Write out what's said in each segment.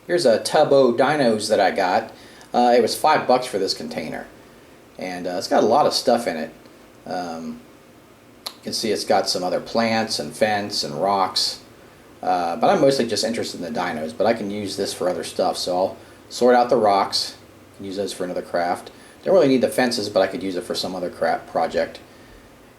Here's a tub of dinos that I got. It was $5 for this container, and it's got a lot of stuff in it. You can see it's got some other plants and fence and rocks, but I'm mostly just interested in the dinos, but I can use this for other stuff, so I'll sort out the rocks and use those for another craft. Don't really need the fences, but I could use it for some other craft project.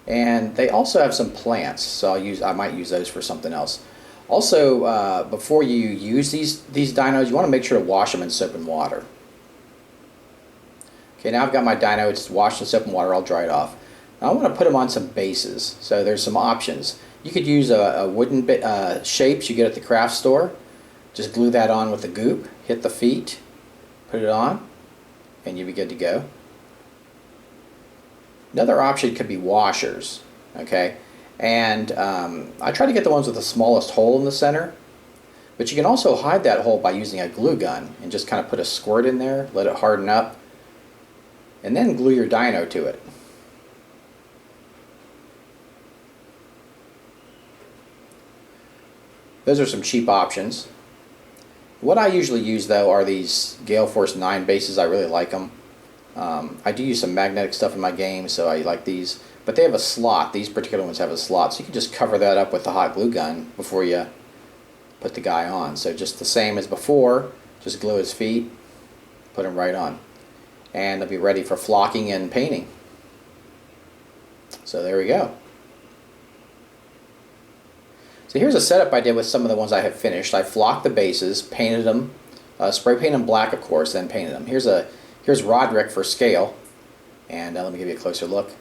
And they also have some plants, so I might use those for something else. Also, before you use these dinos, you want to make sure to wash them in soap and water. Okay, now I've got my dino, it's washed in soap and water, I'll dry it off. Now I want to put them on some bases, so there's some options. You could use a wooden shapes you get at the craft store. Just glue that on with the goop, hit the feet, put it on, and you'll be good to go. Another option could be washers, okay? And I try to get the ones with the smallest hole in the center, but you can also hide that hole by using a glue gun and just kind of put a squirt in there, let it harden up, and then glue your dino to it. Those are some cheap options. What I usually use though are these Gale Force 9 bases. I really like them. I do use some magnetic stuff in my game, so I like these. But they have a slot. These particular ones have a slot, so you can just cover that up with the hot glue gun before you put the guy on. So just the same as before, just glue his feet, put him right on. And they'll be ready for flocking and painting. So there we go. So here's a setup I did with some of the ones I have finished. I flocked the bases, painted them, spray painted them black of course, then painted them. Here's Roderick for scale, and let me give you a closer look.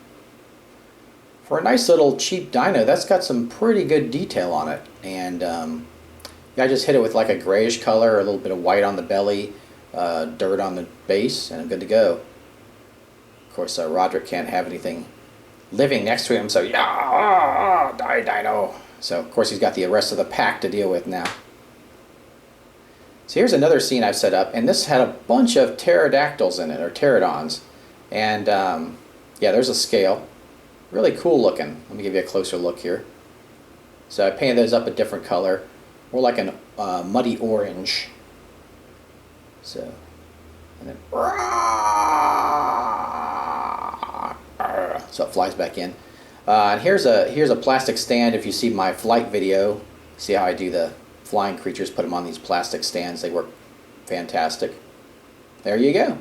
For a nice little cheap dino, that's got some pretty good detail on it, and I just hit it with like a grayish color, a little bit of white on the belly, dirt on the base, and I'm good to go. Of course, Roderick can't have anything living next to him, so yeah, die dino. So of course he's got the rest of the pack to deal with now. So here's another scene I've set up, and this had a bunch of pterodactyls in it, or pterodons, and yeah, there's a scale. Really cool looking. Let me give you a closer look here. So I painted those up a different color, more like a muddy orange. So, and then so it flies back in. And here's a plastic stand. If you see my flight video, see how I do the flying creatures, put them on these plastic stands. They work fantastic. There you go.